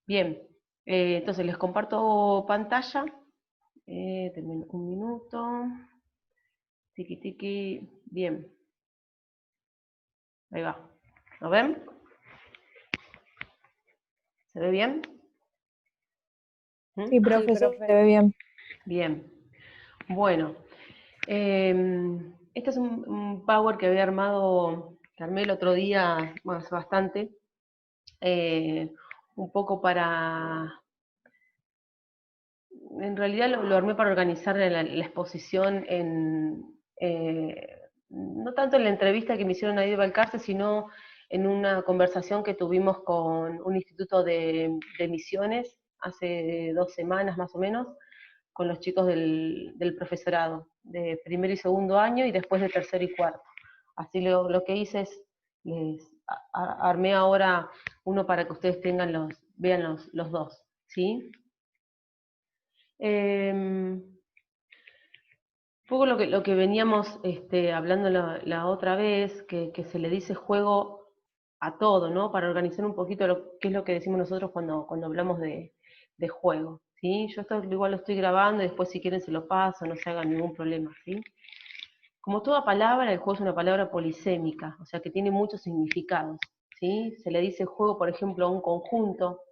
Bien, entonces les comparto pantalla. Denme un minuto. Tiki tiki. Bien, ahí va. ¿Lo ven? ¿Se ve bien? ¿Mm? Sí, profe, se ve bien. Bien. Bueno, este es un Power que había armado, que armé el otro día, bueno, hace bastante, eh, un poco para, en realidad lo armé para organizar la exposición no tanto en la entrevista que me hicieron ahí de Balcarce, sino en una conversación que tuvimos con un instituto de misiones hace 2 semanas más o menos, con los chicos del profesorado, de primer y segundo año y después de tercero y cuarto. Así lo que hice es, les armé ahora uno para que ustedes vean los dos, ¿sí? Un poco lo que veníamos hablando la otra vez, que se le dice juego a todo, ¿no? Para organizar un poquito qué es lo que decimos nosotros cuando hablamos de juego, ¿sí? Yo esto igual lo estoy grabando y después si quieren se lo paso, no se hagan ningún problema, ¿sí? Como toda palabra, el juego es una palabra polisémica, o sea que tiene muchos significados, ¿sí? Se le dice juego, por ejemplo, a un conjunto,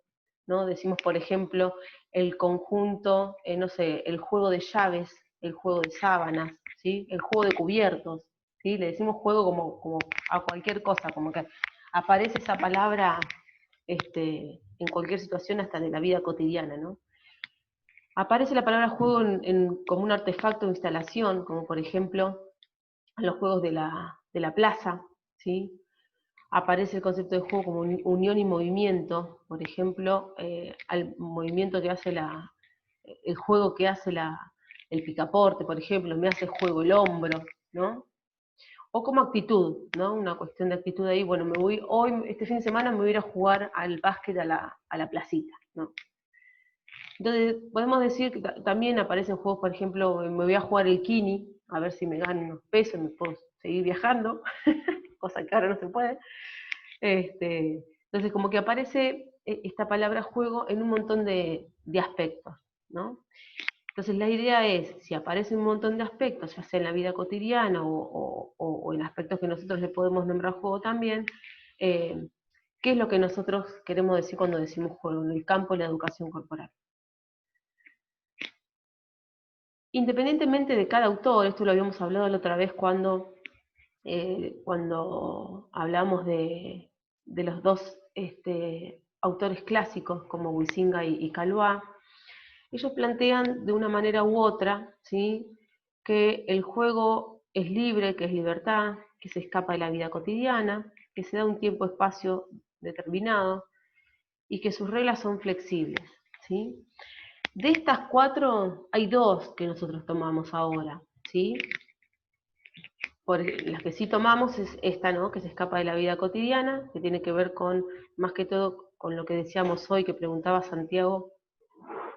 ¿no? Decimos, por ejemplo, el conjunto, no sé, el juego de llaves, el juego de sábanas, ¿sí? El juego de cubiertos, ¿sí? Le decimos juego como a cualquier cosa, como que aparece esa palabra en cualquier situación, hasta de la vida cotidiana, ¿no? Aparece la palabra juego como un artefacto de instalación, como por ejemplo los juegos de la plaza, ¿sí? Aparece el concepto de juego como unión y movimiento, por ejemplo, al movimiento que hace el juego que hace el picaporte, por ejemplo, me hace juego el hombro, ¿no? O como actitud, ¿no? Una cuestión de actitud ahí, bueno, este fin de semana me voy a ir a jugar al básquet a la placita, ¿no? Entonces, podemos decir que también aparecen juegos, por ejemplo, me voy a jugar el kini, a ver si me gano unos pesos, me puedo seguir viajando, cosa que ahora no se puede. Entonces, como que aparece esta palabra juego en un montón de aspectos, ¿no? Entonces, la idea es, si aparece un montón de aspectos, ya sea en la vida cotidiana o en aspectos que nosotros le podemos nombrar juego también, eh, ¿qué es lo que nosotros queremos decir cuando decimos juego en el campo de la educación corporal? Independientemente de cada autor, esto lo habíamos hablado la otra vez cuando hablamos de los dos autores clásicos como Huizinga y Calvá, ellos plantean de una manera u otra, ¿sí?, que el juego es libre, que es libertad, que se escapa de la vida cotidiana, que se da un tiempo-espacio determinado y que sus reglas son flexibles, ¿sí? De estas cuatro, hay dos que nosotros tomamos ahora, ¿sí? Las que sí tomamos es esta, ¿no? Que se escapa de la vida cotidiana, que tiene que ver con, más que todo, con lo que decíamos hoy, que preguntaba Santiago,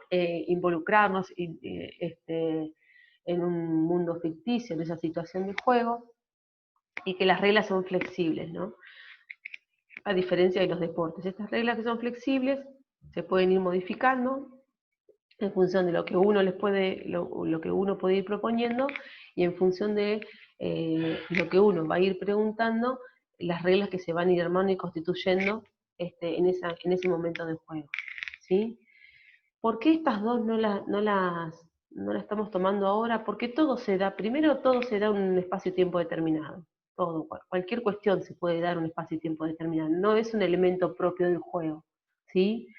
involucrarnos en un mundo ficticio, en esa situación de juego, y que las reglas son flexibles, ¿no? A diferencia de los deportes. Estas reglas que son flexibles se pueden ir modificando en función de lo que uno lo que uno puede ir proponiendo y en función de lo que uno va a ir preguntando, las reglas que se van a ir armando y constituyendo en ese momento de juego, ¿sí? ¿Por qué estas dos no las estamos tomando ahora? Porque primero todo se da en un espacio-tiempo determinado. Todo, cualquier cuestión se puede dar en un espacio-tiempo determinado. No es un elemento propio del juego, ¿sí?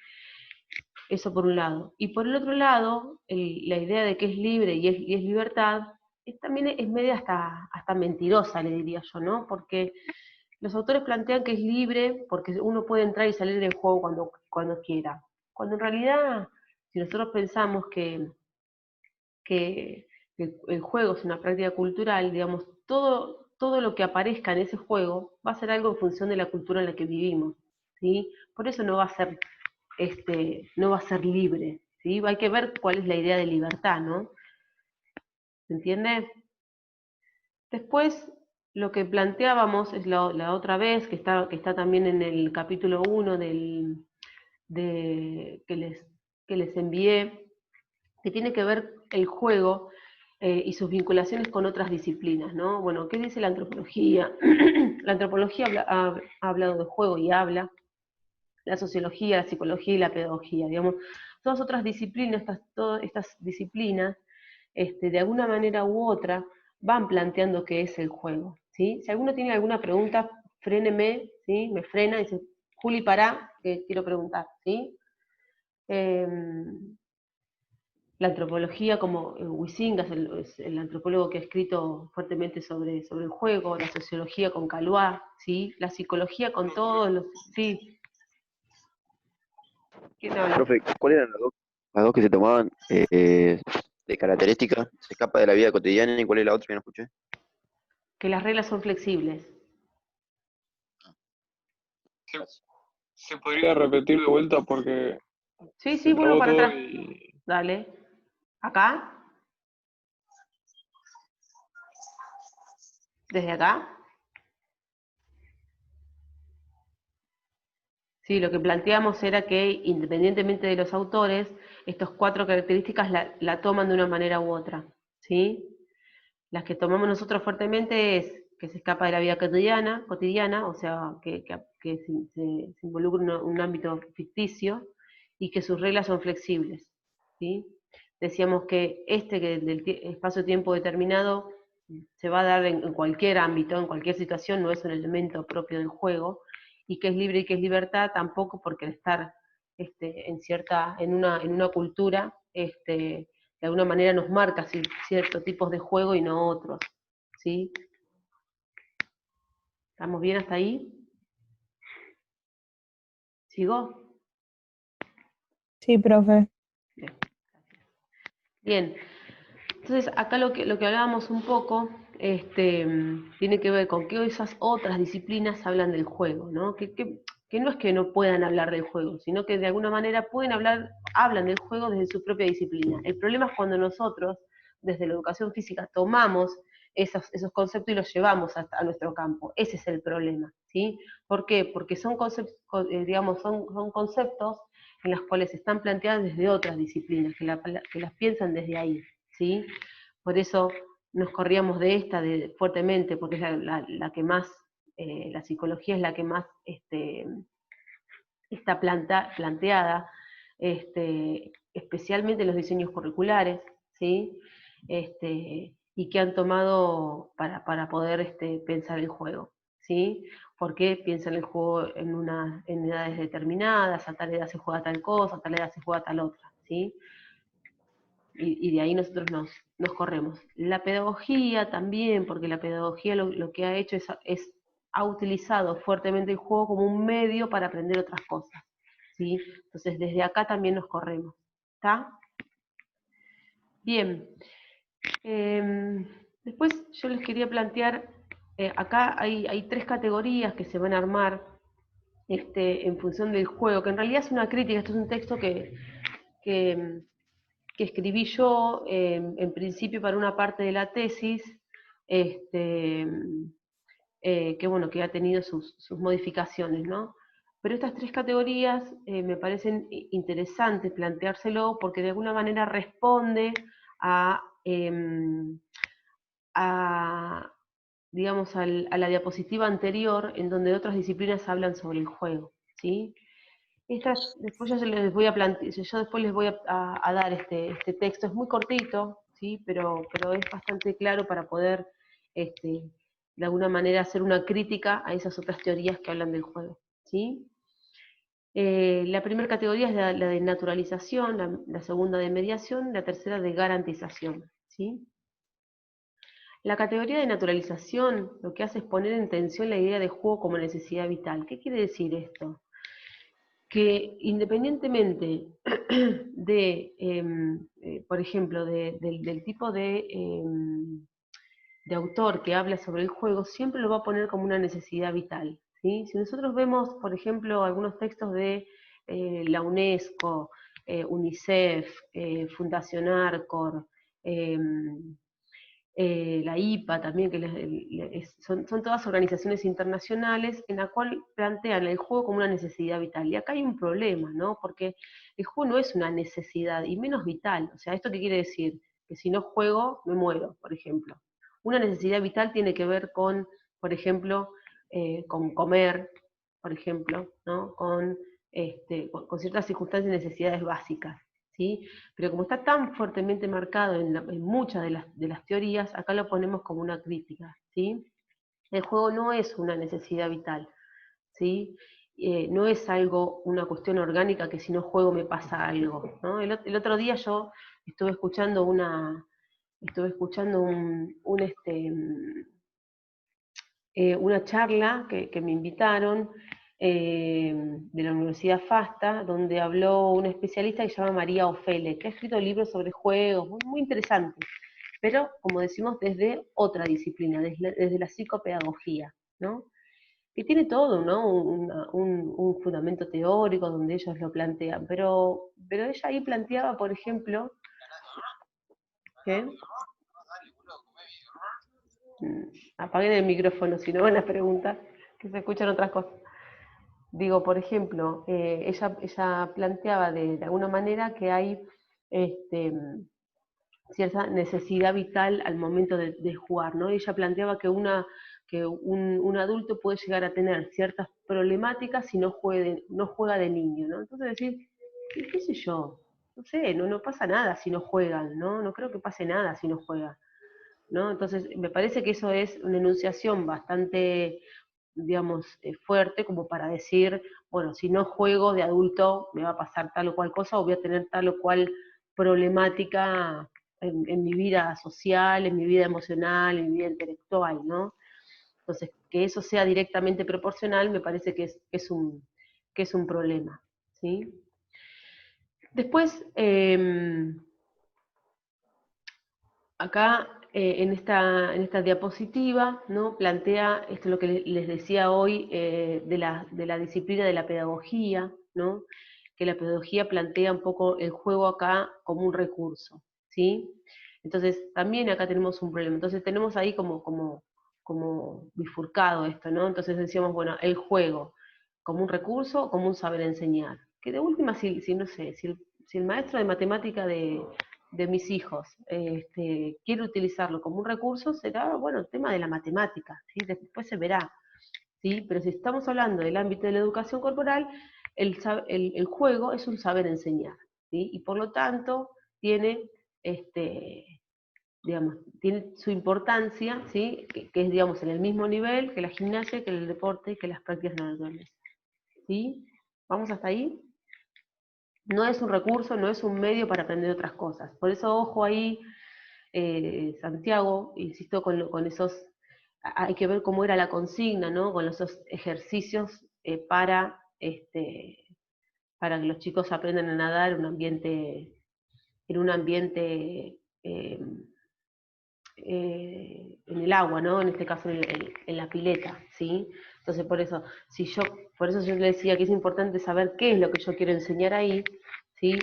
Eso por un lado. Y por el otro lado, la idea de que es libre y es libertad, también es media hasta mentirosa, le diría yo, ¿no? Porque los autores plantean que es libre porque uno puede entrar y salir del juego cuando quiera. Cuando en realidad, si nosotros pensamos que el juego es una práctica cultural, digamos, todo lo que aparezca en ese juego va a ser algo en función de la cultura en la que vivimos, ¿sí? Por eso no va a ser libre, ¿sí? Hay que ver cuál es la idea de libertad, ¿no? ¿Se entiende? Después, lo que planteábamos es la otra vez, que está también en el capítulo 1 que les envié, que tiene que ver el juego y sus vinculaciones con otras disciplinas, ¿no? Bueno, ¿qué dice la antropología? La antropología ha hablado de juego y habla, la sociología, la psicología y la pedagogía, digamos, todas otras disciplinas, todas estas disciplinas, de alguna manera u otra, van planteando qué es el juego, ¿sí? Si alguno tiene alguna pregunta, fréneme, ¿sí? Me frena y dice, Juli, pará, que quiero preguntar, ¿sí? Eh, la antropología, como Huizinga es el antropólogo que ha escrito fuertemente sobre el juego, la sociología con Calois, ¿sí? La psicología con todos los... Sí, ¿quién habla? Profe, ¿cuáles eran las dos que se tomaban de características? Se escapa de la vida cotidiana y cuál es la otra que no escuché. Que las reglas son flexibles. Se, se podría repetir de vuelta porque Sí, sí, se vuelvo trabó para todo atrás. y Dale. ¿Acá? ¿Desde acá? Sí, lo que planteamos era que independientemente de los autores, estas cuatro características la toman de una manera u otra, ¿sí? Las que tomamos nosotros fuertemente es que se escapa de la vida cotidiana, o sea, que se involucra en un ámbito ficticio y que sus reglas son flexibles, ¿sí? Decíamos que que del espacio-tiempo determinado se va a dar en cualquier ámbito, en cualquier situación, no es un elemento propio del juego, y que es libre y que es libertad tampoco, porque al estar en una cultura, de alguna manera nos marca ciertos tipos de juego y no otros, ¿sí? ¿Estamos bien hasta ahí? ¿Sigo? Sí, profe. Bien. Bien. Entonces, acá lo que hablábamos un poco, tiene que ver con que esas otras disciplinas hablan del juego, ¿no? Que no es que no puedan hablar del juego, sino que de alguna manera hablan del juego desde su propia disciplina. El problema es cuando nosotros, desde la educación física, tomamos esos conceptos y los llevamos a nuestro campo. Ese es el problema, ¿sí? ¿Por qué? Porque son conceptos, digamos, son conceptos en los cuales están planteadas desde otras disciplinas, que las piensan desde ahí, ¿sí? Por eso nos corríamos de esta fuertemente, porque es la que más, la psicología es la que más está planteada, especialmente en los diseños curriculares, ¿sí? Y que han tomado para poder pensar el juego, ¿sí? Porque piensan el juego en edades determinadas, a tal edad se juega tal cosa, a tal edad se juega tal otra, ¿sí? Y de ahí nosotros nos corremos. La pedagogía también, porque la pedagogía lo que ha hecho ha utilizado fuertemente el juego como un medio para aprender otras cosas, ¿sí? Entonces desde acá también nos corremos, ¿está? Bien. Después yo les quería plantear, acá hay tres categorías que se van a armar en función del juego, que en realidad es una crítica, esto es un texto que, que escribí yo en principio para una parte de la tesis, este, que bueno, que ha tenido sus modificaciones, ¿no? Pero estas tres categorías me parecen interesantes planteárselo porque de alguna manera responde a, a digamos, a la diapositiva anterior en donde otras disciplinas hablan sobre el juego, ¿sí? Después yo les voy a plantear, yo después les voy a dar este texto, es muy cortito, ¿sí? Pero es bastante claro para poder, de alguna manera, hacer una crítica a esas otras teorías que hablan del juego, ¿sí? La primera categoría es la de naturalización, la segunda de mediación, la tercera de garantización, ¿sí? La categoría de naturalización lo que hace es poner en tensión la idea de juego como necesidad vital. ¿Qué quiere decir esto? Que independientemente por ejemplo, del tipo de autor que habla sobre el juego, siempre lo va a poner como una necesidad vital, ¿sí? Si nosotros vemos, por ejemplo, algunos textos de la UNESCO, UNICEF, Fundación Arcor, la IPA también, que son todas organizaciones internacionales en la cual plantean el juego como una necesidad vital. Y acá hay un problema, ¿no? Porque el juego no es una necesidad, y menos vital. O sea, ¿esto qué quiere decir? Que si no juego, me muero, por ejemplo. Una necesidad vital tiene que ver con, por ejemplo, con comer, por ejemplo, ¿no? Con ciertas circunstancias y necesidades básicas, ¿sí? Pero como está tan fuertemente marcado en muchas de las teorías, acá lo ponemos como una crítica, ¿sí? El juego no es una necesidad vital, ¿sí? No es algo, una cuestión orgánica que si no juego me pasa algo, ¿no? El otro día yo estuve escuchando una charla que me invitaron de la Universidad FASTA, donde habló una especialista que se llama María Ofele, que ha escrito libros sobre juegos, muy, muy interesantes, pero como decimos, desde otra disciplina, desde la psicopedagogía, ¿no? Que tiene todo, ¿no? Un fundamento teórico donde ellos lo plantean, pero ella ahí planteaba, por ejemplo, ¿qué? Apaguen el micrófono, si no van a preguntar, que se escuchan otras cosas. Digo, por ejemplo, ella planteaba de alguna manera que hay cierta necesidad vital al momento de jugar, ¿no? Ella planteaba que un adulto puede llegar a tener ciertas problemáticas si no juega de niño, ¿no? Entonces decir, qué sé yo, no sé, no pasa nada si no juegan, ¿no? No creo que pase nada si no juegan, ¿no? Entonces me parece que eso es una enunciación bastante, digamos, fuerte como para decir, bueno, si no juego de adulto me va a pasar tal o cual cosa o voy a tener tal o cual problemática en mi vida social, en mi vida emocional, en mi vida intelectual, ¿no? Entonces, que eso sea directamente proporcional me parece que es un problema, ¿sí? Después, acá en esta diapositiva, ¿no? Plantea, esto es lo que les decía hoy, de la disciplina de la pedagogía, ¿no? Que la pedagogía plantea un poco el juego acá como un recurso, ¿sí? Entonces, también acá tenemos un problema. Entonces, tenemos ahí como bifurcado esto, ¿no? Entonces decíamos, bueno, el juego como un recurso o como un saber enseñar. Que de última, no sé, si el maestro de matemática de mis hijos quiere utilizarlo como un recurso, será, bueno, el tema de la matemática, ¿sí? Después se verá, ¿sí? Pero si estamos hablando del ámbito de la educación corporal, el juego es un saber enseñar, ¿sí? Y por lo tanto tiene, digamos, tiene su importancia, ¿sí? Que es, digamos, en el mismo nivel que la gimnasia, que el deporte, que las prácticas de la naturaleza, ¿sí? ¿Vamos hasta ahí? No es un recurso, no es un medio para aprender otras cosas. Por eso, ojo ahí, Santiago, insisto, con esos, hay que ver cómo era la consigna, ¿no? Con esos ejercicios para que los chicos aprendan a nadar en un ambiente en el agua, ¿no? En este caso en la pileta, ¿sí? Entonces por eso yo le decía que es importante saber qué es lo que yo quiero enseñar ahí, ¿sí?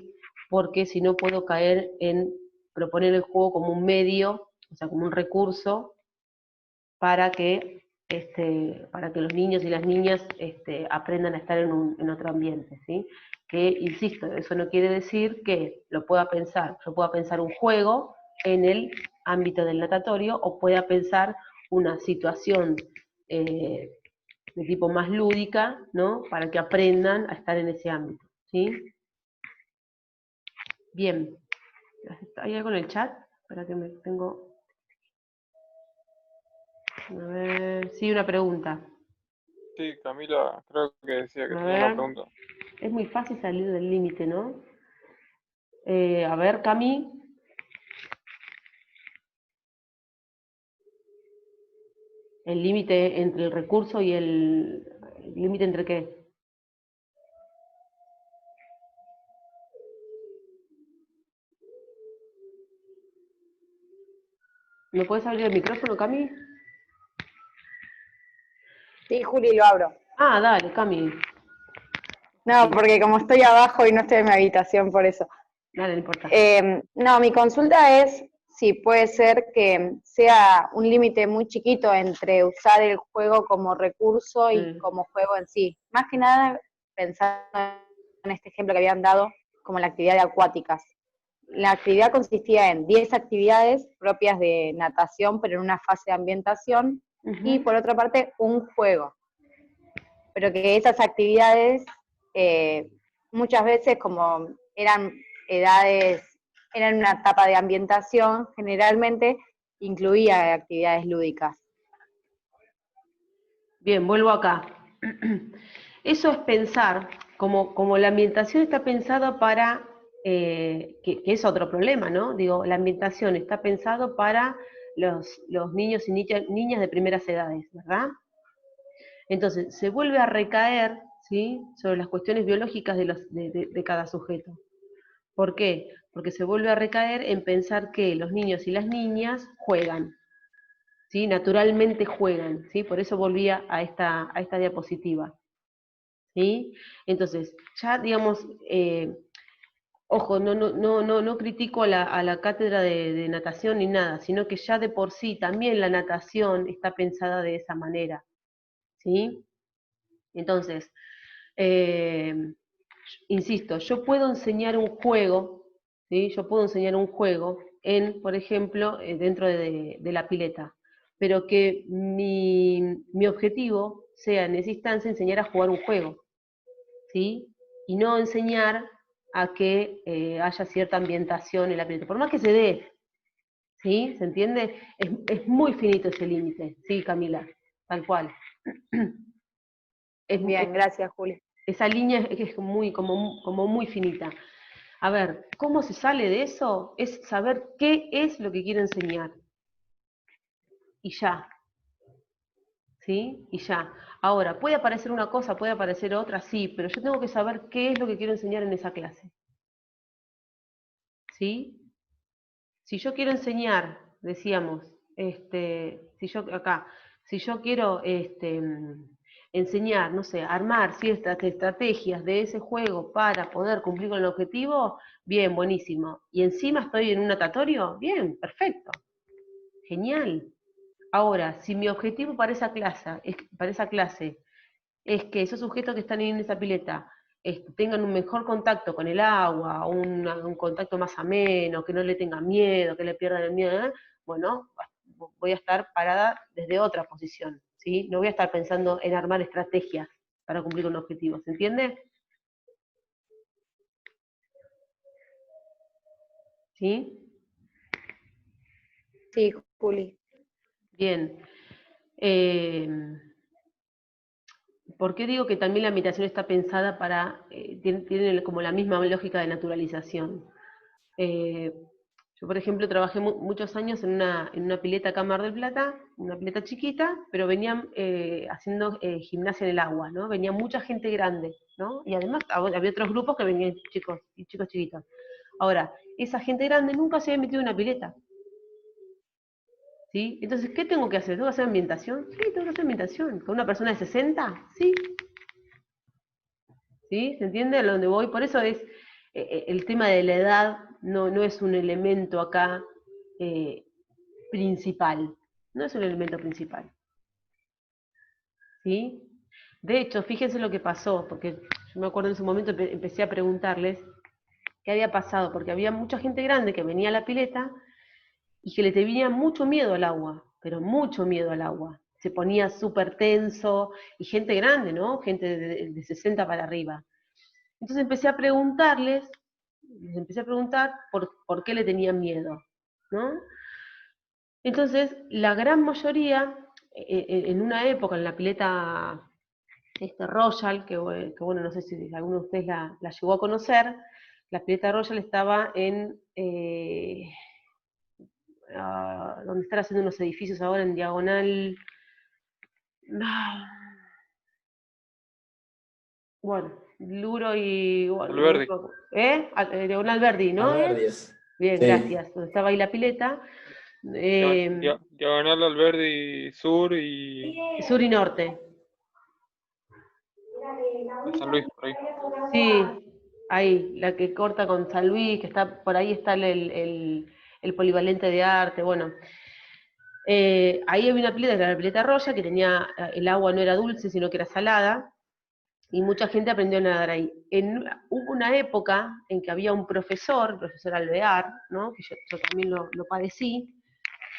Porque si no puedo caer en proponer el juego como un medio, o sea, como un recurso para que los niños y las niñas aprendan a estar en otro ambiente, ¿sí? Que, insisto, eso no quiere decir que yo pueda pensar un juego en el ámbito del natatorio o pueda pensar una situación de tipo más lúdica, ¿no? Para que aprendan a estar en ese ámbito, ¿sí? Bien. ¿Hay algo en el chat? Espera que me tengo... A ver, sí, una pregunta. Sí, Camila, creo que decía que A tenía una ver, pregunta. es muy fácil salir del límite, ¿no? A ver, Cami. El límite entre el recurso y el límite entre qué. ¿Me puedes abrir el micrófono, Cami? Sí, Juli, lo abro. Ah, dale, Cami. No, porque como estoy abajo y no estoy en mi habitación, por eso. Dale, no importa. No, mi consulta es sí, puede ser que sea un límite muy chiquito entre usar el juego como recurso y Mm, como juego en sí. Más que nada, pensando en este ejemplo que habían dado, como la actividad de acuáticas. La actividad consistía en 10 actividades propias de natación, pero en una fase de ambientación, y ujú. por otra parte, un juego. Pero que esas actividades, muchas veces, como eran edades, eran una etapa de ambientación, generalmente incluía actividades lúdicas. Bien, vuelvo acá. Eso es pensar, como la ambientación está pensada para, que es otro problema, ¿no? Digo, la ambientación está pensado para los niños y niñas de primeras edades, ¿verdad? Entonces, se vuelve a recaer, ¿sí?, sobre las cuestiones biológicas de cada sujeto. ¿Por qué? Porque se vuelve a recaer en pensar que los niños y las niñas juegan, ¿sí? Naturalmente juegan, ¿sí? Por eso volvía a esta diapositiva, ¿sí? Entonces, ya digamos, ojo, no critico a la cátedra de natación ni nada, sino que ya de por sí también la natación está pensada de esa manera, ¿sí? Entonces, eh, insisto, yo puedo enseñar un juego, ¿sí? Yo puedo enseñar un juego por ejemplo, dentro de la pileta, pero que mi objetivo sea en esa instancia enseñar a jugar un juego, ¿sí? Y no enseñar a que haya cierta ambientación en la pileta, por más que se dé, ¿sí? ¿Se entiende? Es muy finito ese límite, ¿sí, Camila? Tal cual. Es, Bien, gracias, Juli. esa línea es muy, como muy finita. A ver, ¿cómo se sale de eso? Es saber qué es lo que quiero enseñar. Y ya, ¿sí? Y ya. Ahora, puede aparecer una cosa, puede aparecer otra, sí, pero yo tengo que saber qué es lo que quiero enseñar en esa clase. ¿Sí? Si yo quiero enseñar, decíamos, si yo quiero enseñar, no sé, armar ciertas estrategias de ese juego para poder cumplir con el objetivo, bien, buenísimo. Y encima estoy en un natatorio, bien, perfecto, genial. Ahora, si mi objetivo para esa clase es que esos sujetos que están en esa pileta tengan un mejor contacto con el agua, un contacto más ameno, que no le tengan miedo, que le pierdan el miedo, bueno, voy a estar parada desde otra posición, ¿sí? No voy a estar pensando en armar estrategias para cumplir un objetivo, ¿se entiende? ¿Sí? Sí, Juli. Bien. Eh, ¿Por qué digo que también la meditación está pensada tiene como la misma lógica de naturalización? Eh, yo, por ejemplo, trabajé muchos años en una pileta acá en Mar del Plata, una pileta chiquita, pero venían haciendo gimnasia en el agua, ¿no? Venía mucha gente grande, ¿no? Y además había otros grupos que venían chicos y chicos chiquitos. Ahora, esa gente grande nunca se había metido en una pileta, ¿sí? Entonces, ¿qué tengo que hacer? ¿Tengo que hacer ambientación? Sí, tengo que hacer ambientación. ¿Con una persona de 60? Sí. ¿Sí? ¿Se entiende a dónde voy? Por eso el tema de la edad no es un elemento acá eh, principal, no es un elemento principal, ¿sí? De hecho, fíjense lo que pasó, porque yo me acuerdo en su momento empecé a preguntarles qué había pasado, porque había mucha gente grande que venía a la pileta y que le tenía mucho miedo al agua, pero mucho miedo al agua. Se ponía súper tenso, y gente grande, ¿no? Gente de 60 para arriba. Entonces les empecé a preguntar por qué le tenían miedo, ¿no? Entonces, la gran mayoría, en una época, en la pileta Royal, que bueno, no sé si alguno de ustedes la llegó a conocer, la pileta Royal estaba donde están haciendo unos edificios ahora en diagonal, bueno, Luro y, bueno, Alberdi. diagonal Verdi, ¿no es? Alberdies. Bien, Sí. gracias, donde estaba ahí la pileta. Eh, Diagonal Alberdi Sur y Sur y norte. San Luis, por ahí. Sí, ahí, la que corta con San Luis, que está por ahí está el polivalente de arte, bueno. Ahí había una pileta, que era la pileta Roya, que tenía, el agua no era dulce, sino que era salada, y mucha gente aprendió a nadar ahí. Hubo una época en que había un profesor, el profesor Alvear, ¿no? Que yo también lo padecí,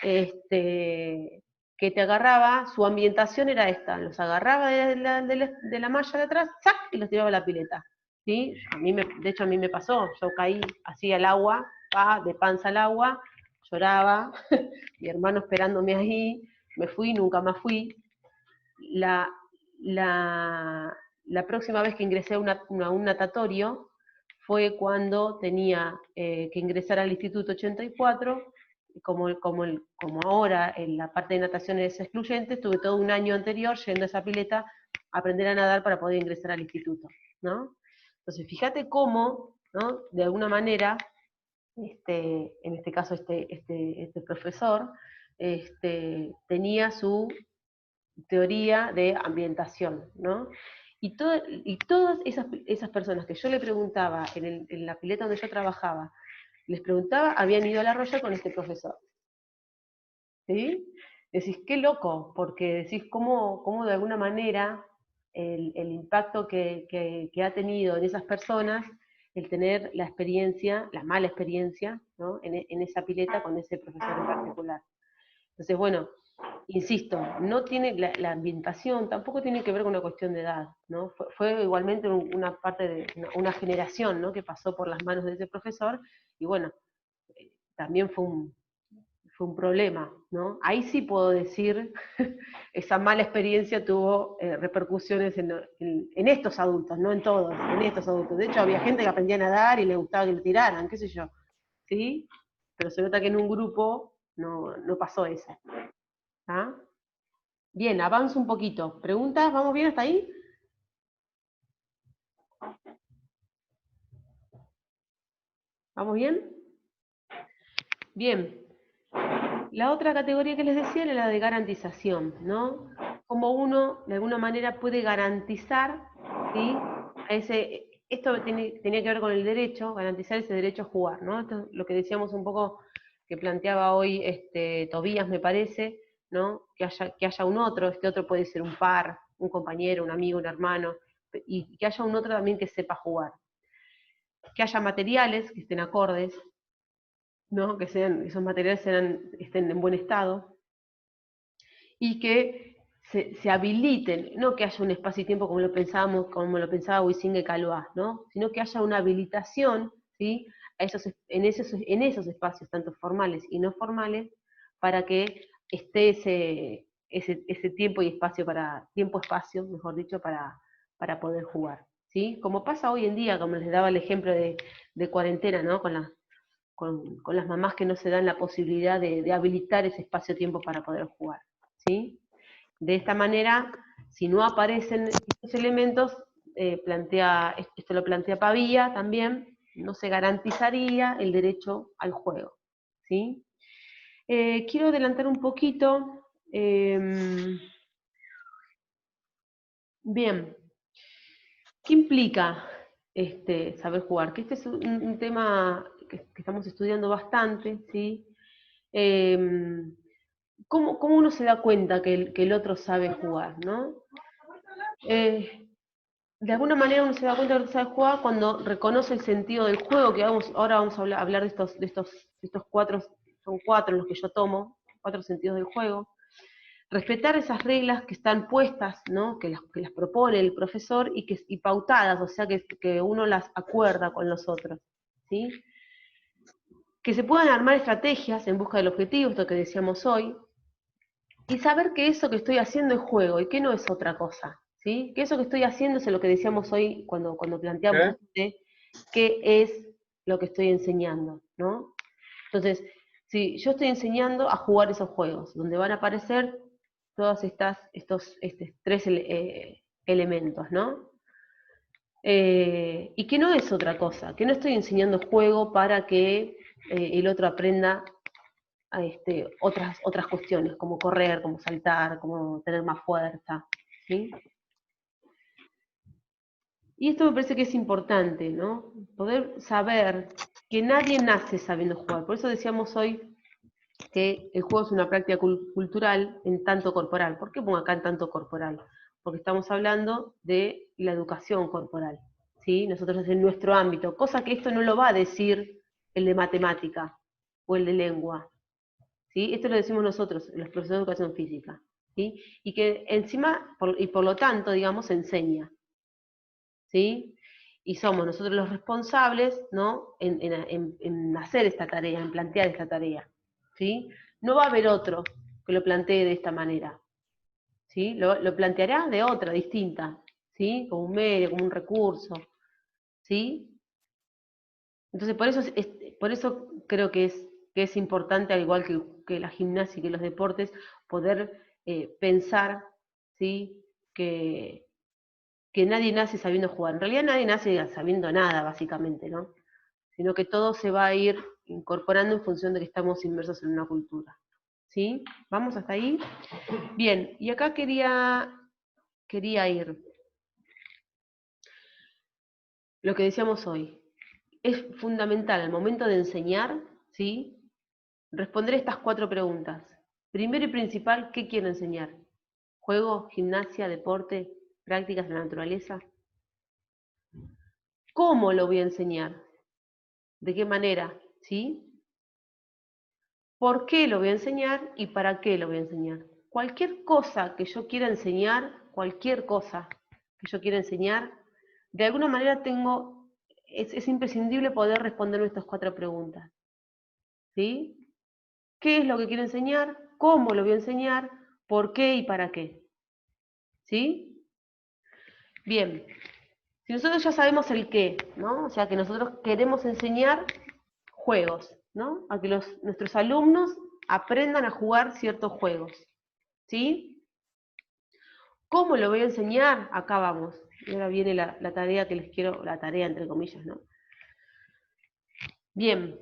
que te agarraba, su ambientación era esta, los agarraba de la malla de atrás, ¡zac! Y los tiraba a la pileta. ¿Sí? De hecho a mí me pasó, yo caí así al agua, de panza al agua, lloraba, mi hermano esperándome ahí, me fui, nunca más fui. La, la próxima vez que ingresé a un natatorio fue cuando tenía que ingresar al Instituto 84, como ahora en la parte de natación es excluyente, estuve todo un año anterior yendo a esa pileta a aprender a nadar para poder ingresar al instituto, ¿no? Entonces, fíjate cómo, ¿no? De alguna manera, en este caso este profesor, tenía su teoría de ambientación, ¿no? Y todas esas personas que yo le preguntaba en la pileta donde yo trabajaba, les preguntaba, habían ido al arroyo con este profesor. ¿Sí? Decís, qué loco, porque decís cómo de alguna manera el impacto que ha tenido en esas personas el tener la experiencia, la mala experiencia, ¿no? en esa pileta con ese profesor en particular. Entonces, bueno, insisto, no tiene la ambientación, tampoco tiene que ver con una cuestión de edad, ¿no? Fue igualmente una parte de una generación, ¿no? Que pasó por las manos de ese profesor, y bueno, también fue un problema, ¿no? Ahí sí puedo decir, esa mala experiencia tuvo repercusiones en estos adultos, no en todos, en estos adultos. De hecho, había gente que aprendía a nadar y le gustaba que le tiraran, qué sé yo, ¿sí? Pero se nota que en un grupo no pasó eso. ¿Ah? Bien, avanzo un poquito. ¿Preguntas? ¿Vamos bien hasta ahí? ¿Vamos bien? Bien. La otra categoría que les decía era la de garantización, ¿no? Cómo uno, de alguna manera, puede garantizar, ¿sí? Esto tenía que ver con el derecho, garantizar ese derecho a jugar, ¿no? Esto es lo que decíamos un poco, que planteaba hoy Tobías, me parece, ¿no? Que haya un otro, este otro puede ser un par, un compañero, un amigo, un hermano, y que haya un otro también que sepa jugar. Que haya materiales que estén acordes, ¿no? Que esos materiales estén en buen estado, y que se habiliten, no que haya un espacio y tiempo como lo pensaba Huizinga Caloás, ¿no? Sino que haya una habilitación, ¿sí? En esos espacios, tanto formales y no formales, para que esté ese tiempo y espacio tiempo-espacio, mejor dicho, para poder jugar, ¿sí? Como pasa hoy en día, como les daba el ejemplo de cuarentena, ¿no? Con las mamás que no se dan la posibilidad de habilitar ese espacio-tiempo para poder jugar, ¿sí? De esta manera, si no aparecen estos elementos, esto lo plantea Pavía también, no se garantizaría el derecho al juego, ¿sí? Quiero adelantar un poquito. Bien, ¿qué implica saber jugar? Que este es un tema que estamos estudiando bastante, ¿sí? ¿Cómo uno se da cuenta que el otro sabe jugar, ¿no? De alguna manera uno se da cuenta que el otro sabe jugar cuando reconoce el sentido del juego, que ahora vamos a hablar de estos cuatro, son cuatro los que yo tomo, 4 sentidos del juego. Respetar esas reglas que están puestas, ¿no? que las propone el profesor y pautadas, o sea que uno las acuerda con los otros, ¿sí? Que se puedan armar estrategias en busca del objetivo, esto que decíamos hoy, y saber que eso que estoy haciendo es juego y que no es otra cosa, ¿sí? Que eso que estoy haciendo es lo que decíamos hoy cuando planteamos qué es lo que estoy enseñando, ¿no? Entonces, si yo estoy enseñando a jugar esos juegos, donde van a aparecer todos estos 3 elementos, ¿no? Y que no es otra cosa, que no estoy enseñando juego para que el otro aprenda otras cuestiones, como correr, como saltar, como tener más fuerza, ¿sí? Y esto me parece que es importante, ¿no? Poder saber que nadie nace sabiendo jugar. Por eso decíamos hoy que el juego es una práctica cultural en tanto corporal. ¿Por qué pongo acá en tanto corporal? Porque estamos hablando de la educación corporal, ¿sí? Nosotros en nuestro ámbito, cosa que esto no lo va a decir el de matemática o el de lengua, ¿sí? Esto lo decimos nosotros, los profesores de educación física, ¿sí? Y que encima, y por lo tanto, digamos, enseña, ¿sí? Y somos nosotros los responsables, ¿no? En hacer esta tarea, en plantear esta tarea, ¿sí? No va a haber otro que lo plantee de esta manera, ¿sí? Lo planteará de otra, distinta, ¿sí? Como un medio, como un recurso, ¿sí? Entonces, por eso creo que es importante, al igual que la gimnasia y que los deportes, poder pensar, ¿sí? Que nadie nace sabiendo jugar. En realidad nadie nace sabiendo nada, básicamente, ¿no? Sino que todo se va a ir incorporando en función de que estamos inmersos en una cultura. ¿Sí? ¿Vamos hasta ahí? Bien, y acá quería ir. Lo que decíamos hoy. Es fundamental al momento de enseñar, ¿sí? Responder estas 4 preguntas. Primero y principal, ¿qué quiero enseñar? ¿Juego, gimnasia, deporte, prácticas de la naturaleza? ¿Cómo lo voy a enseñar? ¿De qué manera? ¿Sí? ¿Por qué lo voy a enseñar y para qué lo voy a enseñar? Cualquier cosa que yo quiera enseñar, de alguna manera es imprescindible poder responder estas 4 preguntas. ¿Sí? ¿Qué es lo que quiero enseñar? ¿Cómo lo voy a enseñar? ¿Por qué y para qué? ¿Sí? Bien. Si nosotros ya sabemos el qué, ¿no? O sea, que nosotros queremos enseñar juegos, ¿no? A que nuestros alumnos aprendan a jugar ciertos juegos, ¿sí? ¿Cómo lo voy a enseñar? Acá vamos. Y ahora viene la tarea que les quiero, la tarea entre comillas, ¿no? Bien.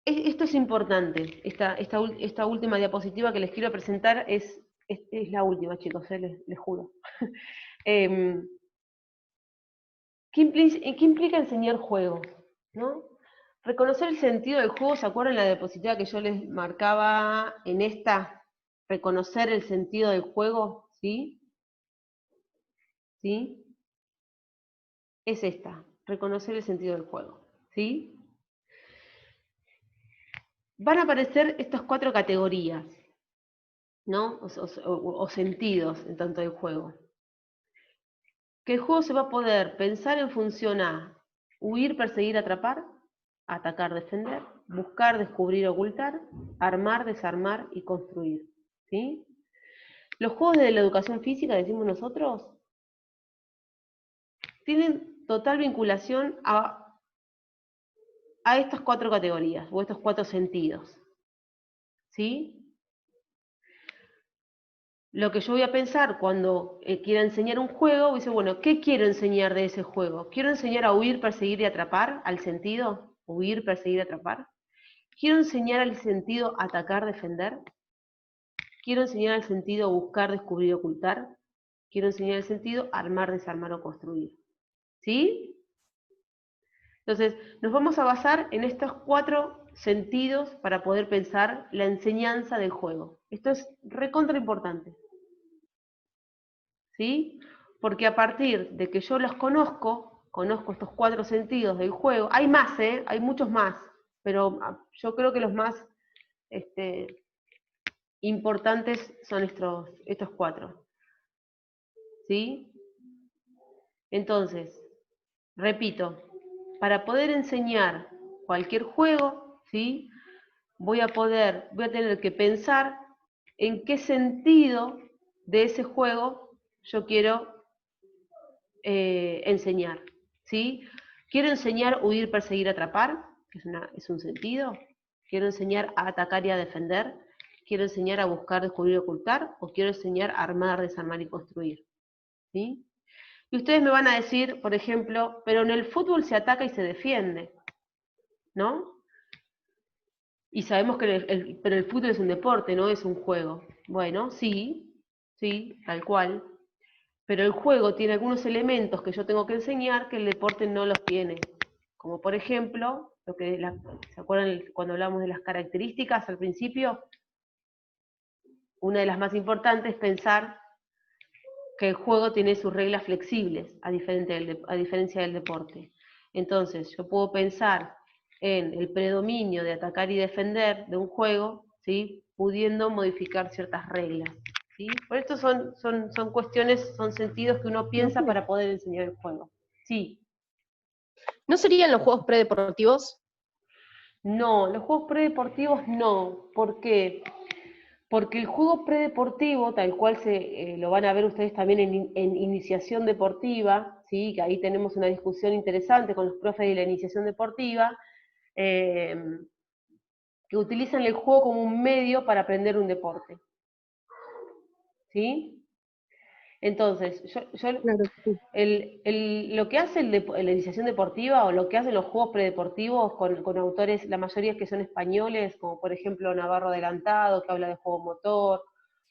Esto es importante. Esta última diapositiva que les quiero presentar es la última, chicos, les juro. ¿Qué implica enseñar juegos? ¿No? Reconocer el sentido del juego, ¿se acuerdan la diapositiva que yo les marcaba en esta? Reconocer el sentido del juego, ¿sí? ¿Sí? Es esta, reconocer el sentido del juego, ¿sí? Van a aparecer estas 4 categorías, ¿no? O sentidos en tanto del juego. Que el juego se va a poder pensar en función a huir, perseguir, atrapar, atacar, defender, buscar, descubrir, ocultar, armar, desarmar y construir, ¿sí? Los juegos de la educación física, decimos nosotros, tienen total vinculación a estas 4 categorías, o estos 4 sentidos, ¿sí? Lo que yo voy a pensar cuando quiera enseñar un juego, voy a decir, bueno, ¿qué quiero enseñar de ese juego? ¿Quiero enseñar a huir, perseguir y atrapar, al sentido? Huir, perseguir, atrapar. ¿Quiero enseñar al sentido atacar, defender? ¿Quiero enseñar al sentido buscar, descubrir, ocultar? ¿Quiero enseñar al sentido armar, desarmar o construir? ¿Sí? Entonces, nos vamos a basar en estos 4 sentidos para poder pensar la enseñanza del juego. Esto es recontra importante. ¿Sí? Porque a partir de que yo los conozco estos 4 sentidos del juego, hay más, hay muchos más, pero yo creo que los más importantes son estos 4. ¿Sí? Entonces, repito, para poder enseñar cualquier juego, ¿sí? Voy a tener que pensar en qué sentido de ese juego yo quiero enseñar, ¿sí? Quiero enseñar huir, perseguir, atrapar, que es un sentido. Quiero enseñar a atacar y a defender. Quiero enseñar a buscar, descubrir, ocultar. O quiero enseñar a armar, desarmar y construir, ¿sí? Y ustedes me van a decir, por ejemplo, pero en el fútbol se ataca y se defiende, ¿no? Y sabemos que pero el fútbol es un deporte, no es un juego. Bueno, sí, tal cual. Pero el juego tiene algunos elementos que yo tengo que enseñar que el deporte no los tiene. como por ejemplo, ¿se acuerdan cuando hablamos de las características al principio? Una de las más importantes es pensar que el juego tiene sus reglas flexibles, a diferencia del deporte. Entonces, yo puedo pensar en el predominio de atacar y defender de un juego, ¿sí? Pudiendo modificar ciertas reglas. ¿Sí? Por esto son cuestiones, son sentidos que uno piensa para poder enseñar el juego. Sí. ¿No serían los juegos predeportivos? No, los juegos predeportivos no. ¿Por qué? Porque el juego predeportivo, tal cual lo van a ver ustedes también en iniciación deportiva, ¿sí? Que ahí tenemos una discusión interesante con los profes de la iniciación deportiva, que utilizan el juego como un medio para aprender un deporte. ¿Sí? Entonces, Claro, sí. lo que hace la iniciación deportiva o lo que hacen los juegos predeportivos con autores, la mayoría que son españoles, como por ejemplo Navarro Adelantado, que habla de juego motor,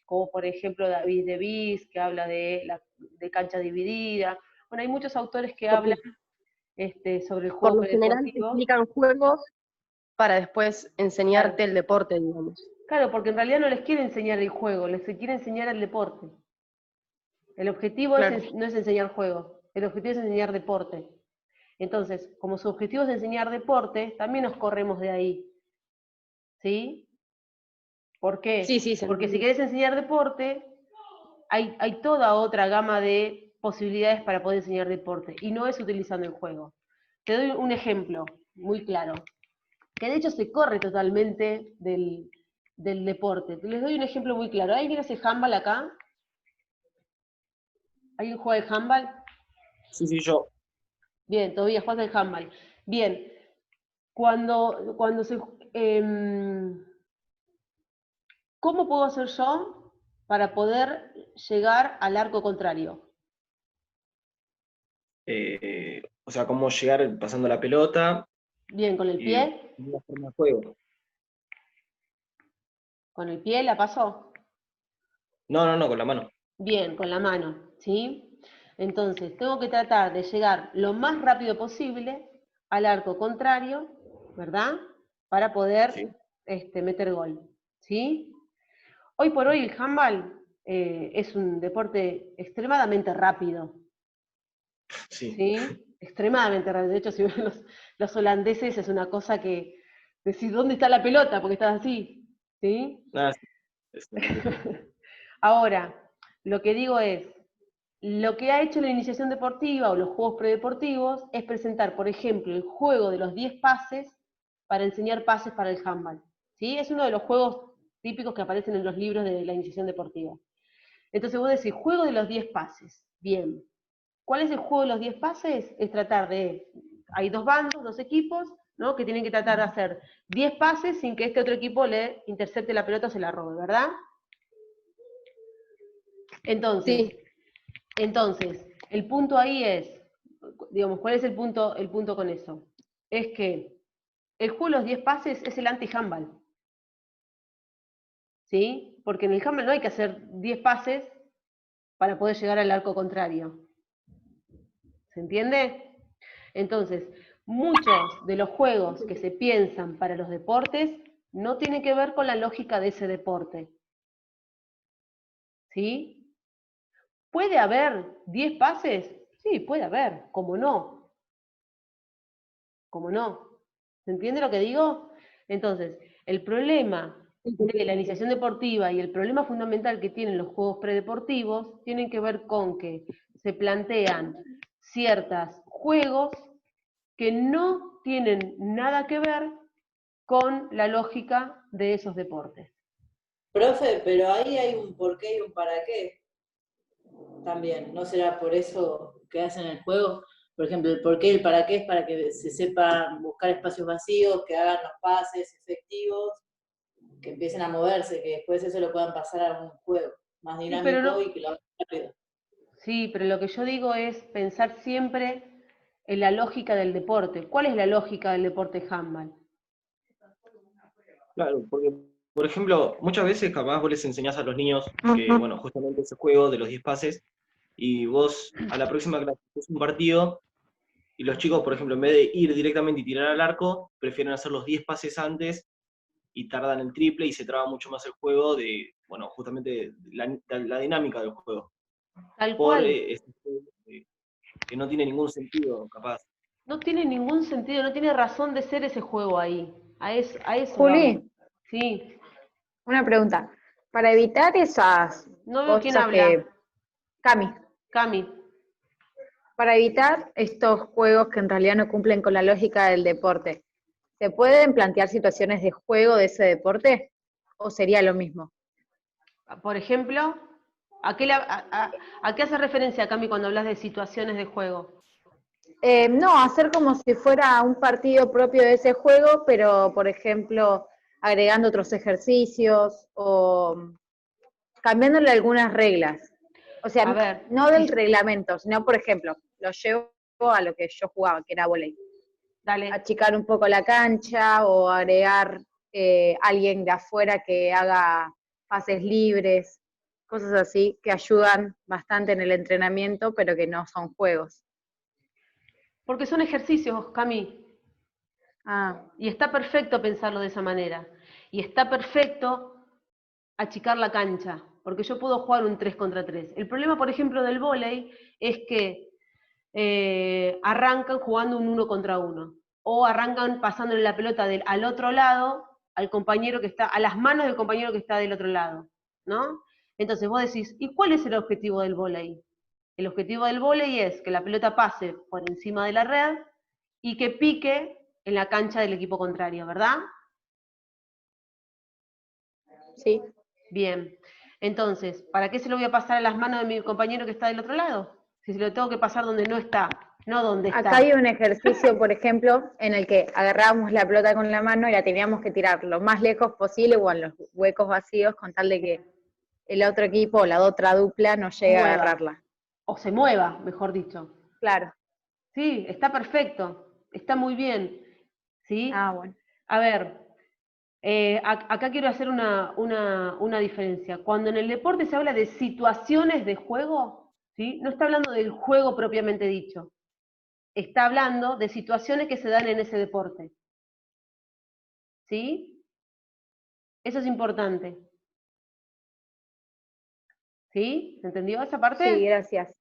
como por ejemplo David de Bis, que habla de cancha dividida. Bueno, hay muchos autores que hablan sobre el Por juego lo general te predeportivo. explican juegos para después enseñarte el deporte, digamos. Claro, porque en realidad no les quiere enseñar el juego, les quiere enseñar el deporte. El objetivo Claro. no es enseñar juego, el objetivo es enseñar deporte. Entonces, como su objetivo es enseñar deporte, también nos corremos de ahí. ¿Sí? ¿Por qué? Sí, sí, se Porque si entiende. querés enseñar deporte, hay toda otra gama de posibilidades para poder enseñar deporte, y no es utilizando el juego. Te doy un ejemplo muy claro, que de hecho se corre totalmente del deporte. Les doy un ejemplo muy claro. ¿Alguien hace handball acá? ¿Alguien juega el handball? Sí, yo. Bien, todavía juegas el handball. Bien, cuando se... ¿cómo puedo hacer yo para poder llegar al arco contrario? O sea, cómo llegar pasando la pelota Bien, ¿con el y pie? una forma de juego. ¿Con el pie la pasó? No, con la mano. Bien, con la mano, ¿sí? Entonces, tengo que tratar de llegar lo más rápido posible al arco contrario, ¿verdad? Para poder Sí. meter gol, ¿sí? Hoy por hoy el handball es un deporte extremadamente rápido, Sí. ¿sí? Extremadamente rápido. De hecho, si ven los holandeses es una cosa que decís, ¿dónde está la pelota? Porque estás así, ¿sí? Ah, sí. Ahora, lo que digo es, lo que ha hecho la iniciación deportiva o los juegos predeportivos es presentar, por ejemplo, el juego de los 10 pases para enseñar pases para el handball, ¿sí? Es uno de los juegos típicos que aparecen en los libros de la iniciación deportiva. Entonces vos decís, juego de los 10 pases. Bien. ¿Cuál es el juego de los 10 pases? Es tratar de... Hay dos bandos, dos equipos, ¿no? Que tienen que tratar de hacer 10 pases sin que este otro equipo le intercepte la pelota o se la robe, ¿verdad? Entonces, el punto ahí es, digamos, ¿cuál es el punto con eso? Es que el juego de los 10 pases es el anti-handball. ¿Sí? Porque en el handball no hay que hacer 10 pases para poder llegar al arco contrario. ¿Se entiende? Entonces, muchos de los juegos que se piensan para los deportes no tienen que ver con la lógica de ese deporte. ¿Sí? ¿Puede haber 10 pases? Sí, puede haber, ¿cómo no? ¿Cómo no? ¿Se entiende lo que digo? Entonces, el problema de la iniciación deportiva y el problema fundamental que tienen los juegos predeportivos tienen que ver con que se plantean ciertos juegos que no tienen nada que ver con la lógica de esos deportes. Profe, pero ahí hay un porqué y un para qué también. ¿No será por eso que hacen el juego? Por ejemplo, el porqué y el para qué es para que se sepan buscar espacios vacíos, que hagan los pases efectivos, que empiecen a moverse, que después eso lo puedan pasar a un juego más Sí, dinámico pero no, y que lo hagan rápido. sí, pero lo que yo digo es pensar siempre en la lógica del deporte. ¿Cuál es la lógica del deporte handball? Claro, porque, por ejemplo, muchas veces capaz vos les enseñás a los niños que, bueno, justamente ese juego de los 10 pases, y vos a la próxima que haces un partido, y Y los chicos, por ejemplo, en vez de ir directamente y tirar al arco, prefieren hacer los 10 pases antes y tardan el triple y se traba mucho más el juego de, bueno, justamente la dinámica del juego. Tal Por cual. este juego que no tiene ningún sentido, capaz. No tiene ningún sentido, no tiene razón de ser ese juego ahí. A eso Juli, vamos. Sí, una pregunta. Para evitar esas no veo quién cosas habla. que... Cami, Cami. para evitar estos juegos que en realidad no cumplen con la lógica del deporte, ¿se pueden plantear situaciones de juego de ese deporte? ¿O sería lo mismo? Por ejemplo, ¿a qué hace referencia, Cami, cuando hablas de situaciones de juego? No, hacer como si fuera un partido propio de ese juego, pero por ejemplo, agregando otros ejercicios o cambiándole algunas reglas. O sea, A ver, no del reglamento, sino por ejemplo, lo llevo a lo que yo jugaba, que era vóley. dale. Achicar un poco la cancha o agregar alguien de afuera que haga pases libres, cosas así que ayudan bastante en el entrenamiento, pero que no son juegos. Porque son ejercicios, Cami. Ah, Y está perfecto pensarlo de esa manera. Y está perfecto achicar la cancha, porque yo puedo jugar un 3 contra 3. El problema, por ejemplo, del vóley es que arrancan jugando un 1 contra 1. O arrancan pasándole la pelota al otro lado, al compañero que está, a las manos del compañero que está del otro lado, ¿no? Entonces vos decís, ¿y cuál es el objetivo del vóley? El objetivo del vóley es que la pelota pase por encima de la red y que pique en la cancha del equipo contrario, ¿verdad? sí. Bien. Entonces, ¿para qué se lo voy a pasar a las manos de mi compañero que está del otro lado? Si se lo tengo que pasar donde no está, no donde está. Acá hay un ejercicio, por ejemplo, en el que agarrábamos la pelota con la mano y la teníamos que tirar lo más lejos posible o en los huecos vacíos con tal de que el otro equipo o la otra dupla no llegue a Mueva, agarrarla. o se mueva, mejor dicho. Claro. Sí, está perfecto, está muy bien, ¿sí? Ah, bueno. A ver, acá quiero hacer una diferencia. Cuando en el deporte se habla de situaciones de juego, ¿sí? No está hablando del juego propiamente dicho, está hablando de situaciones que se dan en ese deporte, ¿sí? Eso es importante, ¿sí? ¿Se entendió esa parte? Sí, gracias.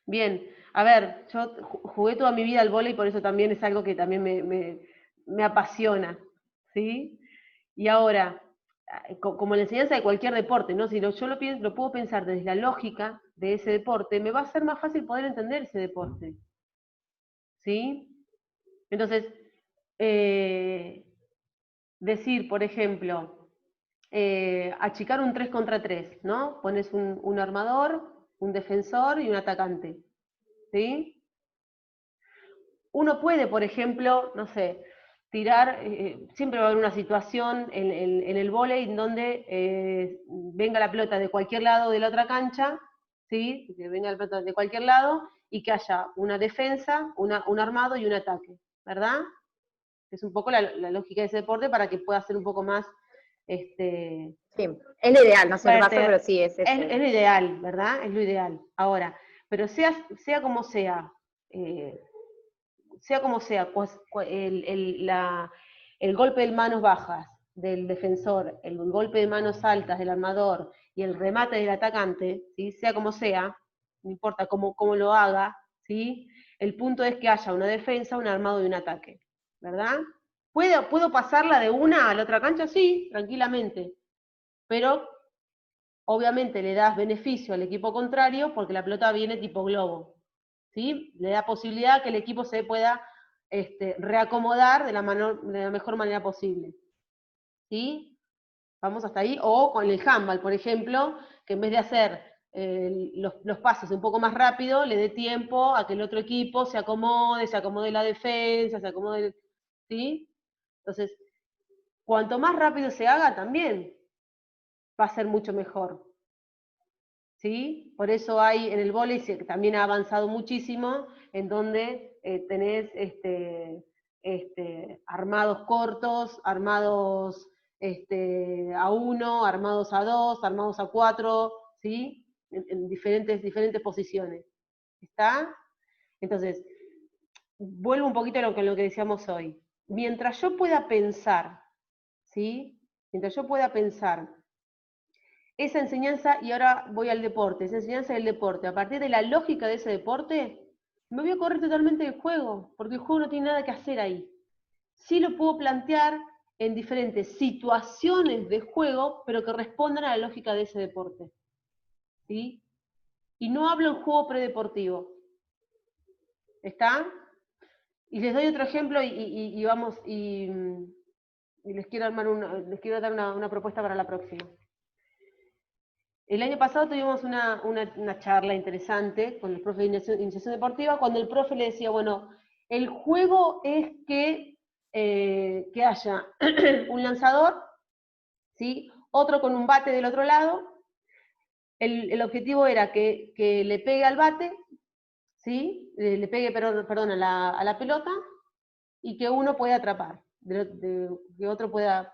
Bien, a ver, yo jugué toda mi vida al vóley, por eso también es algo que también me apasiona, ¿sí? Y ahora, como la enseñanza de cualquier deporte, ¿no? Si yo lo puedo pensar desde la lógica de ese deporte, me va a ser más fácil poder entender ese deporte, ¿sí? Entonces, decir, por ejemplo, achicar un 3 contra 3, ¿no? Pones un armador, un defensor y un atacante, ¿sí? Uno puede, por ejemplo, no sé, tirar, siempre va a haber una situación en el vóley en donde venga la pelota de cualquier lado de la otra cancha, ¿sí? Que venga la pelota de cualquier lado y que haya una defensa, un armado y un ataque, ¿verdad? Es un poco la lógica de ese deporte para que pueda ser un poco más... Sí, es lo ideal, no sé qué pasa, fuerte. pero sí, es Es lo ideal, ¿verdad? Es lo ideal. Ahora, pero sea como sea, el golpe de manos bajas del defensor, el golpe de manos altas del armador y el remate del atacante, ¿sí? Sea como sea, no importa cómo lo haga, ¿sí? El punto es que haya una defensa, un armado y un ataque, ¿verdad? ¿Puedo pasarla de una a la otra cancha? Sí, tranquilamente, pero obviamente le das beneficio al equipo contrario porque la pelota viene tipo globo, ¿sí? Le da posibilidad que el equipo se pueda reacomodar de la mejor manera posible, ¿sí? Vamos hasta ahí. O con el handball, por ejemplo, que en vez de hacer los pases un poco más rápido, le dé tiempo a que el otro equipo se acomode la defensa, se acomode, ¿sí? Entonces, cuanto más rápido se haga, también va a ser mucho mejor, ¿sí? Por eso hay en el vóley, que también ha avanzado muchísimo, en donde tenés armados cortos, armados a 1, armados a 2, armados a 4, ¿sí? En diferentes posiciones. ¿Está? Entonces, vuelvo un poquito a lo que decíamos hoy. Mientras yo pueda pensar, ¿sí? Mientras yo pueda pensar esa enseñanza, y ahora voy al deporte, esa enseñanza del deporte, a partir de la lógica de ese deporte, me voy a correr totalmente del juego, porque el juego no tiene nada que hacer ahí. Sí lo puedo plantear en diferentes situaciones de juego, pero que respondan a la lógica de ese deporte. ¿Sí? Y no hablo en juego predeportivo. ¿Está? Y les doy otro ejemplo y vamos, y les quiero dar una propuesta para la próxima. El año pasado tuvimos una charla interesante con el profe de iniciación deportiva, cuando el profe le decía, bueno, el juego es que haya un lanzador, ¿sí? Otro con un bate del otro lado. El objetivo era que le pegue al bate, ¿sí? Le pegue, perdón, a la pelota, y que uno pueda atrapar, que otro pueda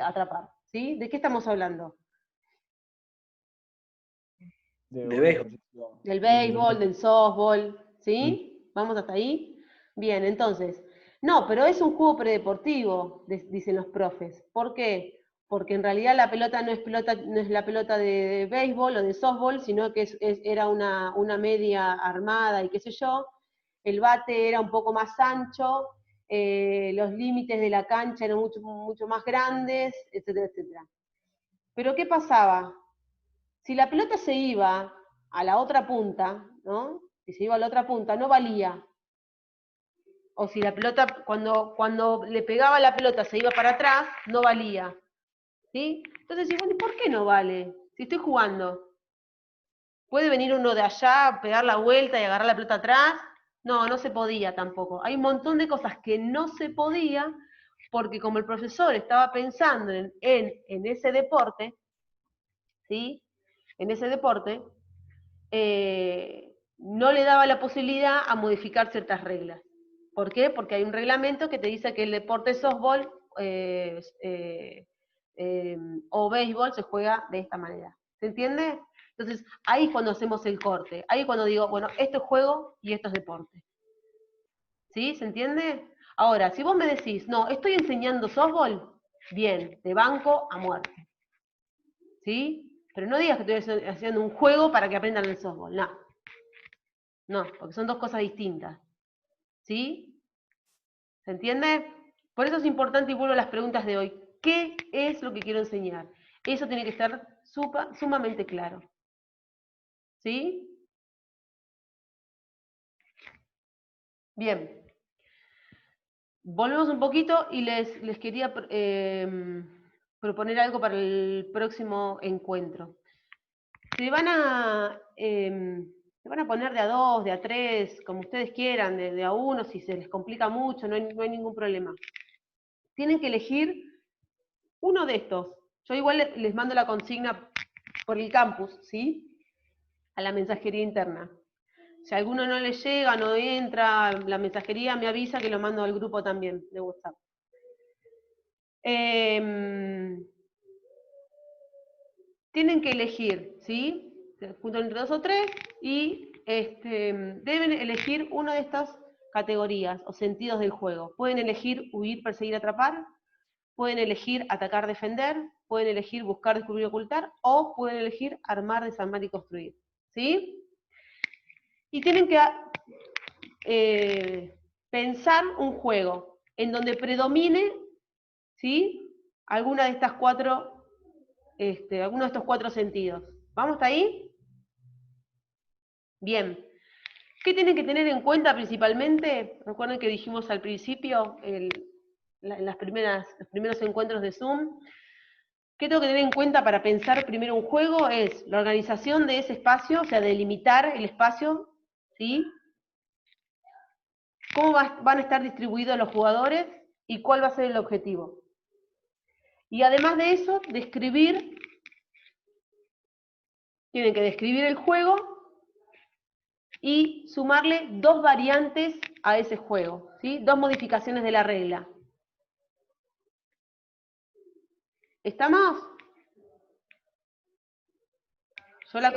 atrapar. ¿Sí? ¿De qué estamos hablando? De béisbol. Del béisbol, del softball, ¿sí? ¿Vamos hasta ahí? Bien, entonces, no, pero es un juego predeportivo, dicen los profes. ¿Por qué? Porque en realidad la pelota no es la pelota de béisbol o de softball, sino que era una media armada y qué sé yo. El bate era un poco más ancho, los límites de la cancha eran mucho, mucho más grandes, etcétera, etcétera. Pero ¿qué pasaba? Si la pelota se iba a la otra punta, ¿no? Si se iba a la otra punta, no valía. O si la pelota, cuando le pegaba la pelota se iba para atrás, no valía. ¿Sí? Entonces, bueno, ¿y por qué no vale? Si estoy jugando. ¿Puede venir uno de allá, pegar la vuelta y agarrar la pelota atrás? No, no se podía tampoco. Hay un montón de cosas que no se podía, porque como el profesor estaba pensando en ese deporte, ¿sí? En ese deporte, no le daba la posibilidad a modificar ciertas reglas. ¿Por qué? Porque hay un reglamento que te dice que el deporte softball o béisbol se juega de esta manera. ¿Se entiende? Entonces, ahí es cuando hacemos el corte. Ahí es cuando digo, bueno, esto es juego y esto es deporte. ¿Sí? ¿Se entiende? Ahora, si vos me decís, no, estoy enseñando softball, bien, te banco a muerte. ¿Sí? Pero no digas que estoy haciendo un juego para que aprendan el softball, no. No, porque son dos cosas distintas. ¿Sí? ¿Se entiende? Por eso es importante, y vuelvo a las preguntas de hoy, ¿qué es lo que quiero enseñar? Eso tiene que estar sumamente claro. ¿Sí? Bien. Volvemos un poquito y les quería proponer algo para el próximo encuentro. Se van a poner de a 2, de a 3, como ustedes quieran, de a 1, si se les complica mucho, no hay ningún problema. Tienen que elegir uno de estos. Yo igual les mando la consigna por el campus, ¿sí? A la mensajería interna. Si a alguno no le llega, no entra, la mensajería me avisa que lo mando al grupo también de WhatsApp. Tienen que elegir, ¿sí? Se juntan entre 2 o 3 y deben elegir una de estas categorías o sentidos del juego. Pueden elegir huir, perseguir, atrapar, pueden elegir atacar, defender, pueden elegir buscar, descubrir, ocultar, o pueden elegir armar, desarmar y construir. ¿Sí? Y tienen que pensar un juego en donde predomine, ¿sí? Alguno de estos 4 sentidos. ¿Vamos hasta ahí? Bien. ¿Qué tienen que tener en cuenta principalmente? Recuerden que dijimos al principio, en los primeros encuentros de Zoom, ¿qué tengo que tener en cuenta para pensar primero un juego? Es la organización de ese espacio, o sea, delimitar el espacio, ¿sí? ¿Cómo van a estar distribuidos los jugadores? ¿Y cuál va a ser el objetivo? Y además de eso, tienen que describir el juego y sumarle 2 variantes a ese juego, ¿sí? 2 modificaciones de la regla. ¿Estamos? Yo la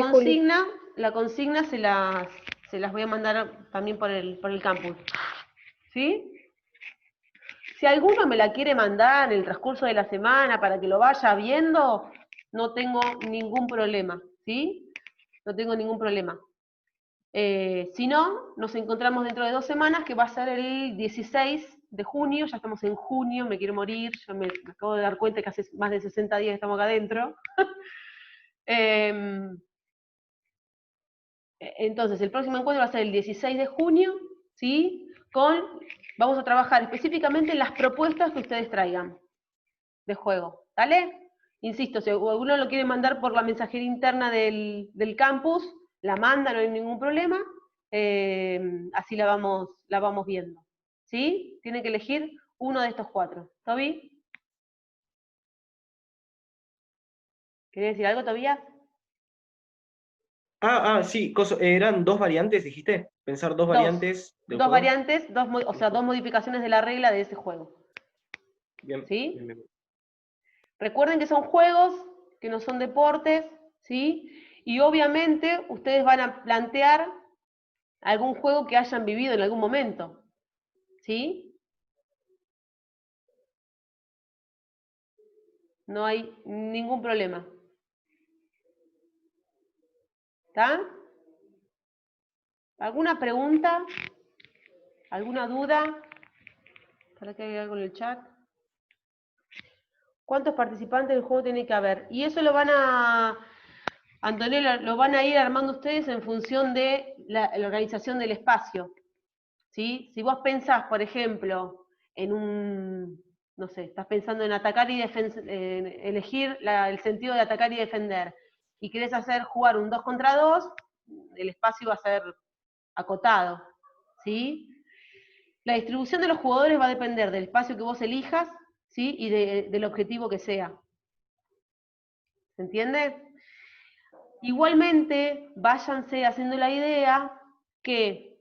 consigna se se las voy a mandar también por el campus. ¿Sí? Si alguno me la quiere mandar en el transcurso de la semana para que lo vaya viendo, no tengo ningún problema, ¿sí? No tengo ningún problema. Si no, nos encontramos dentro de 2 semanas, que va a ser el 16 de junio, ya estamos en junio, me quiero morir, yo me acabo de dar cuenta que hace más de 60 días que estamos acá adentro. Entonces, el próximo encuentro va a ser el 16 de junio, ¿sí? Vamos a trabajar específicamente en las propuestas que ustedes traigan de juego, ¿vale? Insisto, si alguno lo quiere mandar por la mensajería interna del campus, la manda, no hay ningún problema, así la vamos viendo, ¿sí? Tienen que elegir uno de estos 4. ¿Toby? ¿Querés decir algo, Tobías? Sí, eran 2 variantes, dijiste. Pensar 2 variantes del Dos juego. variantes, o sea, 2 modificaciones de la regla de ese juego. Bien, ¿Sí? bien, bien. Recuerden que son juegos, que no son deportes, ¿sí? Y obviamente ustedes van a plantear algún juego que hayan vivido en algún momento, ¿sí? No hay ningún problema. ¿Está? ¿Alguna pregunta? ¿Alguna duda? ¿Para que haya algo en el chat? ¿Cuántos participantes del juego tiene que haber? Y eso lo van a, Antonella, lo van a ir armando ustedes en función de la organización del espacio, ¿sí? Si vos pensás, por ejemplo, no sé, estás pensando en atacar y en elegir el sentido de atacar y defender, y querés jugar un 2 contra 2, el espacio va a ser acotado, ¿sí? La distribución de los jugadores va a depender del espacio que vos elijas, ¿sí? Y del objetivo que sea. ¿Se entiende? Igualmente, váyanse haciendo la idea que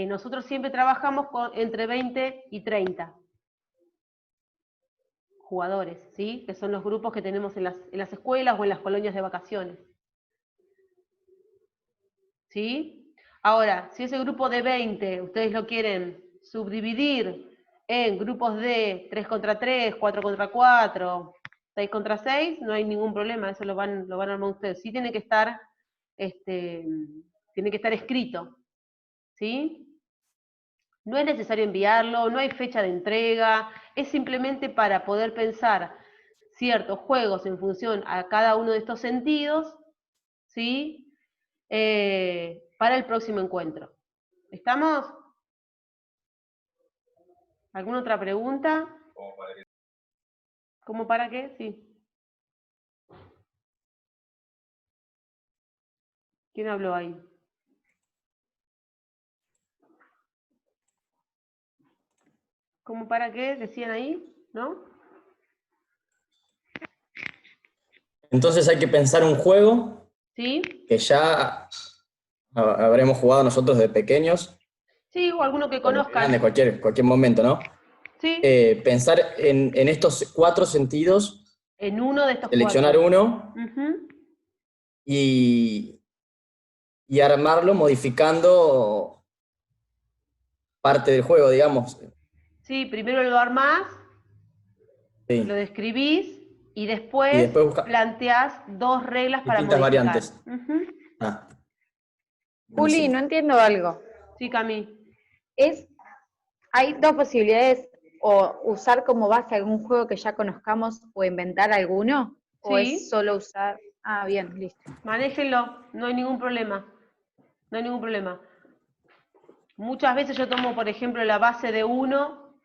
nosotros siempre trabajamos entre 20 y 30 jugadores, ¿sí? Que son los grupos que tenemos en las escuelas o en las colonias de vacaciones. ¿Sí? Ahora, si ese grupo de 20 ustedes lo quieren subdividir en grupos de 3 contra 3, 4 contra 4, 6 contra 6, no hay ningún problema, eso lo van a armar ustedes. Sí tiene que estar escrito, ¿sí? No es necesario enviarlo, no hay fecha de entrega, es simplemente para poder pensar ciertos juegos en función a cada uno de estos sentidos, ¿sí? Para el próximo encuentro. ¿Estamos? ¿Alguna otra pregunta? ¿Cómo para qué? Sí. ¿Quién habló ahí? ¿Cómo para qué? Decían ahí, ¿no? Entonces hay que pensar un juego ¿Sí? que ya habremos jugado nosotros de pequeños, Sí, o alguno que o de grandes, conozcan. cualquier momento, ¿no? Sí. Pensar en estos 4 sentidos, En uno de estos seleccionar 4. uno y armarlo modificando parte del juego, digamos. Sí, primero lo armás, Sí. lo describís y después planteás 2 reglas para distintas modificar. variantes. Juli, no entiendo algo. Sí, Cami. Hay 2 posibilidades, o usar como base algún juego que ya conozcamos o inventar alguno, o Sí. es solo usar... Ah, bien, listo. Manéjenlo, no hay ningún problema. No hay ningún problema. Muchas veces yo tomo, por ejemplo, la base de uno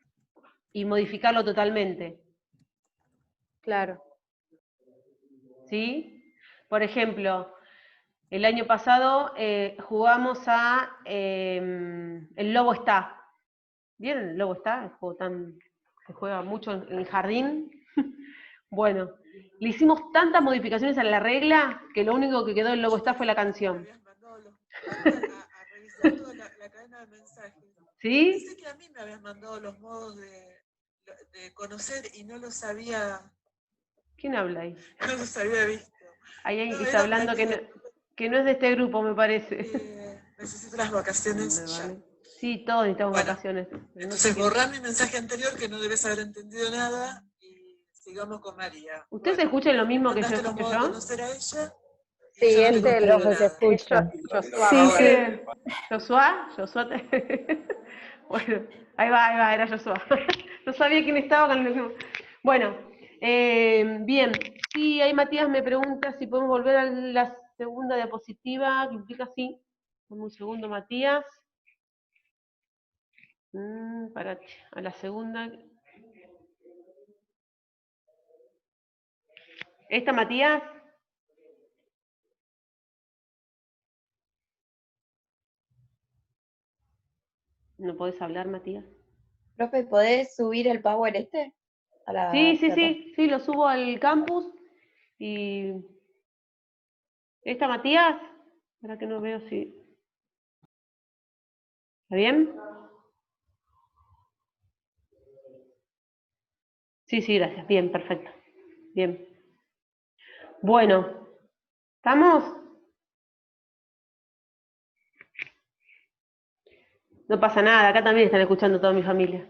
y modificarlo totalmente. Claro. ¿Sí? Por ejemplo, el año pasado jugamos a El Lobo Está. ¿Vieron El Lobo Está? El juego se juega mucho en el jardín. Bueno, le hicimos tantas modificaciones a la regla que lo único que quedó del Lobo Está fue la canción. A revisar toda la cadena de mensajes. ¿Sí? Pensé que a mí me habías mandado los modos de conocer y no los había... ¿Quién habla ahí? No los había visto. Hay alguien que está hablando que no es de este grupo, me parece. necesito las vacaciones Me ya. vale. Sí, todos necesitamos Bueno, vacaciones. pero no sé Entonces, qué- borrar mi mensaje anterior que no debes haber entendido nada y sigamos con María. ¿Ustedes Bueno, escuchan lo mismo que yo mandaste los escucho modos de yo? conocer a ella y Sí, ella no es te el contestó Profe, se nada. escucha. Joshua Sí, ahora. sí. ¿Josuá? ¿Josuá? Bueno, ahí va, era Josuá. No sabía quién estaba con el... Bueno, bien. Sí, ahí Matías me pregunta si podemos volver a la segunda diapositiva, que implica sí. Dame un segundo, Matías. Parate, a la segunda. ¿Esta, Matías? ¿No podés hablar, Matías? Profe, ¿podés subir el Power a la plataforma? Sí, lo subo al campus. Y... ¿Esta, Matías? Para que no veo si... ¿Está bien? Sí, gracias. Bien, perfecto. Bien. Bueno, ¿estamos? No pasa nada, acá también están escuchando toda mi familia.